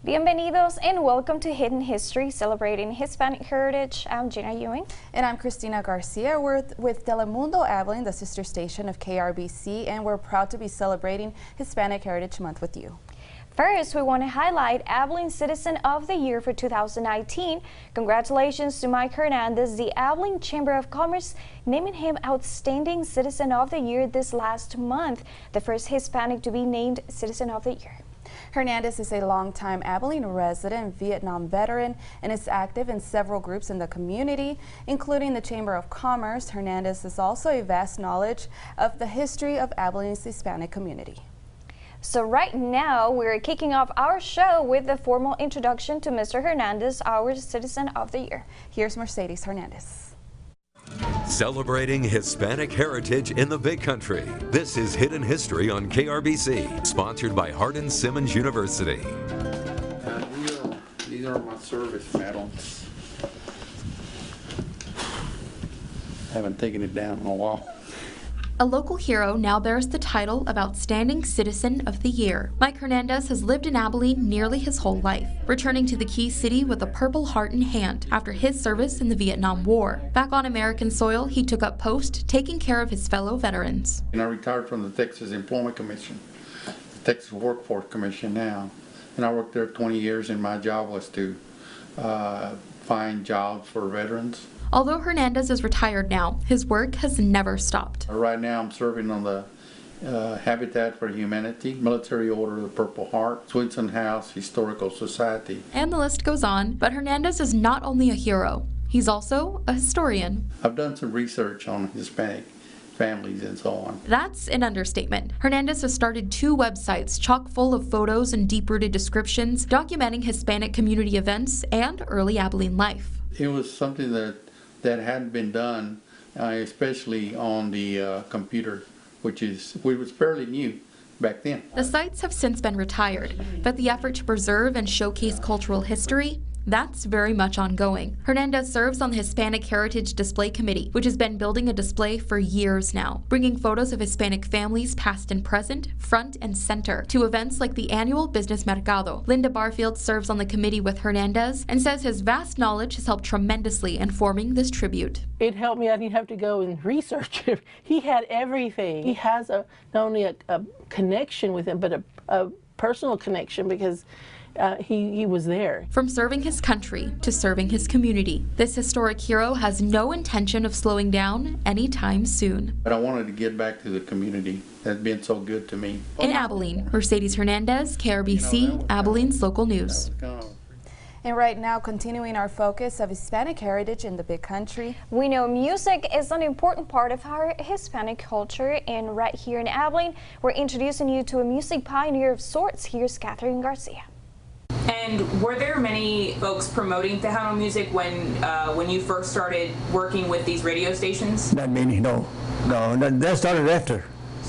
Bienvenidos and welcome to Hidden History, celebrating Hispanic heritage. I'm Gina Ewing. And I'm Kathryn Garcia. We're with Telemundo Abilene, the sister station of KRBC, and we're proud to be celebrating Hispanic Heritage Month with you. First, we want to highlight Abilene Citizen of the Year for 2019. Congratulations to Mike Hernandez, the Abilene Chamber of Commerce, naming him Outstanding Citizen of the Year this last month, the first Hispanic to be named Citizen of the Year. Hernandez is a longtime Abilene resident, Vietnam veteran, and is active in several groups in the community, including the Chamber of Commerce. Hernandez has also a vast knowledge of the history of Abilene's Hispanic community. So right now, we're kicking off our show with the formal introduction to Mr. Hernandez, our Citizen of the Year. Here's Mercedes Hernandez. Celebrating Hispanic heritage in the Big Country. This is Hidden History on KRBC, sponsored by Hardin Simmons University. These are my service medals. Haven't taken it down in a while. A local hero now bears the title of Outstanding Citizen of the Year. Mike Hernandez has lived in Abilene nearly his whole life, returning to the Key City with a Purple Heart in hand after his service in the Vietnam War. Back on American soil, he took up post, taking care of his fellow veterans. And I retired from the Texas Employment Commission, the Texas Workforce Commission now. And I worked there 20 years, and my job was to find jobs for veterans. Although Hernandez is retired now, his work has never stopped. Right now I'm serving on the Habitat for Humanity, Military Order of the Purple Heart, Swinson House Historical Society. And the list goes on, but Hernandez is not only a hero, he's also a historian. I've done some research on Hispanic families and so on. That's an understatement. Hernandez has started 2 websites chock full of photos and deep-rooted descriptions documenting Hispanic community events and early Abilene life. It was something that hadn't been done, especially on the computer, which was fairly new back then. The sites have since been retired, but the effort to preserve and showcase cultural history, that's very much ongoing. Hernandez serves on the Hispanic Heritage Display Committee, which has been building a display for years now, bringing photos of Hispanic families past and present, front and center, to events like the annual Business Mercado. Linda Barfield serves on the committee with Hernandez and says his vast knowledge has helped tremendously in forming this tribute. It helped me. I didn't have to go and research it. He had everything. He has not only a connection with him, but a personal connection, because he was there. From serving his country to serving his community, this historic hero has no intention of slowing down anytime soon. But I wanted to get back to the community that's been so good to me. In Abilene, Mercedes Hernandez, KRBC, Abilene's local news. And right now, continuing our focus of Hispanic heritage in the Big Country. We know music is an important part of our Hispanic culture, and right here in Abilene, we're introducing you to a music pioneer of sorts. Here's Kathryn Garcia. And were there many folks promoting Tejano music when you first started working with these radio stations? Not many, no. That started after.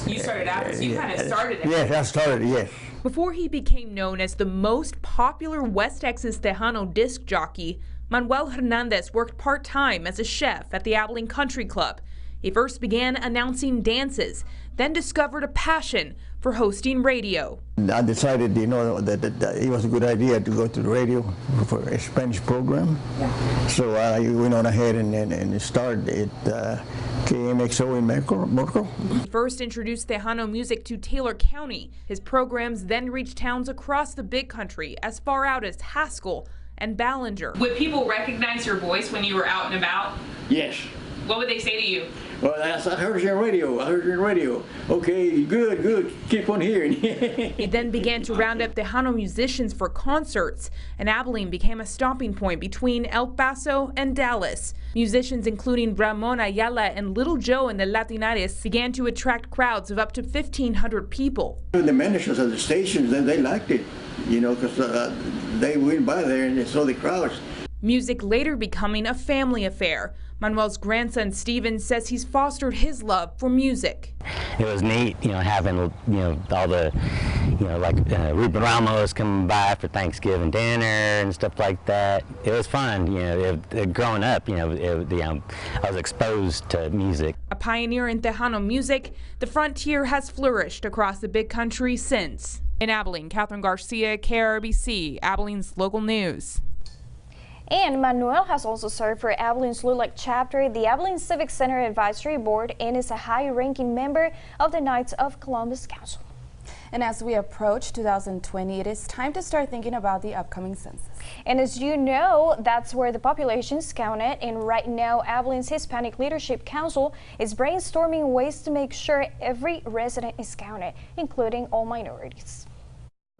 You started after, so you kind of started after. Yes, I started, yes. Before he became known as the most popular West Texas Tejano disc jockey, Manuel Hernandez worked part-time as a chef at the Abilene Country Club. He first began announcing dances, then discovered a passion for hosting radio. I decided, that it was a good idea to go to the radio for a Spanish program. Yeah. So I went on ahead and started at KMXO in Morco. He first introduced Tejano music to Taylor County. His programs then reached towns across the Big Country, as far out as Haskell and Ballinger. Would people recognize your voice when you were out and about? Yes. What would they say to you? Well, I heard you on radio. I heard you on radio. Okay, good. Keep on hearing. He then began to round up Tejano musicians for concerts, and Abilene became a stopping point between El Paso and Dallas. Musicians including Ramon Ayala and Little Joe and the Latinares began to attract crowds of up to 1,500 people. The managers of the stations, they liked it, because they went by there and they saw the crowds. Music later becoming a family affair. Manuel's grandson Steven says he's fostered his love for music. It was neat, having, all the, Ruben Ramos coming by for Thanksgiving dinner and stuff like that. It was fun, growing up, I was exposed to music. A pioneer in Tejano music, the frontier has flourished across the Big Country since. In Abilene, Kathryn Garcia, KRBC, Abilene's local news. And Manuel has also served for Abilene's LULAC chapter, the Abilene Civic Center Advisory Board, and is a high-ranking member of the Knights of Columbus Council. And as we approach 2020, it is time to start thinking about the upcoming census. And as you know, that's where the population is counted. And right now, Abilene's Hispanic Leadership Council is brainstorming ways to make sure every resident is counted, including all minorities.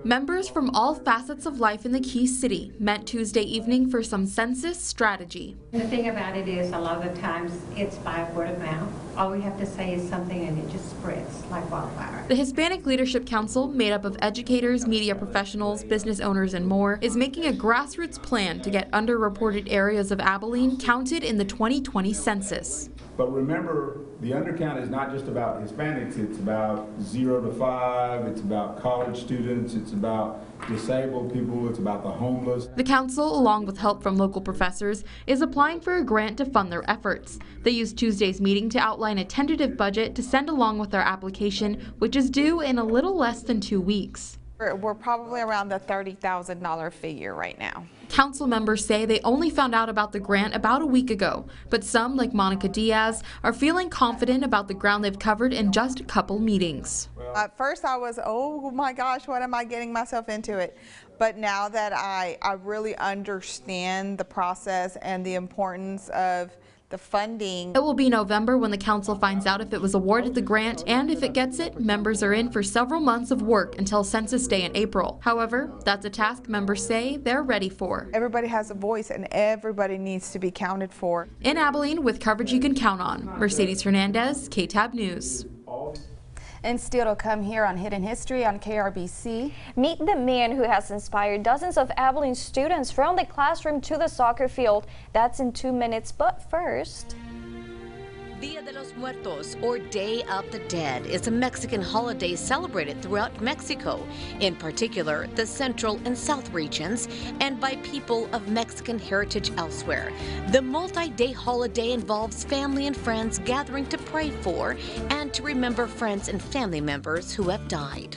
Members from all facets of life in the Key City met Tuesday evening for some census strategy. The thing about it is, a lot of the times it's by word of mouth. All we have to say is something and it just spreads like wildfire. The Hispanic Leadership Council, made up of educators, media professionals, business owners, and more, is making a grassroots plan to get underreported areas of Abilene counted in the 2020 census. But remember, the undercount is not just about Hispanics, it's about 0 to 5, it's about college students, it's about disabled people, it's about the homeless. The council, along with help from local professors, is applying for a grant to fund their efforts. They used Tuesday's meeting to outline a tentative budget to send along with their application, which is due in a little less than 2 weeks. We're probably around the $30,000 figure right now. Council members say they only found out about the grant about a week ago, but some, like Monica Diaz, are feeling confident about the ground they've covered in just a couple meetings. At first I was, oh my gosh, what am I getting myself into it? But now that I really understand the process and the importance of the funding. It will be November when the council finds out if it was awarded the grant, and if it gets it, members are in for several months of work until Census Day in April. However, that's a task members say they're ready for. Everybody has a voice and everybody needs to be counted for. In Abilene, with coverage you can count on, Mercedes Hernandez, KTAB News. And still to come here on Hidden History on KRBC. Meet the man who has inspired dozens of Abilene students from the classroom to the soccer field. That's in 2 minutes, but first... Dia de los Muertos, or Day of the Dead, is a Mexican holiday celebrated throughout Mexico, in particular the central and south regions, and by people of Mexican heritage elsewhere. The multi-day holiday involves family and friends gathering to pray for and to remember friends and family members who have died.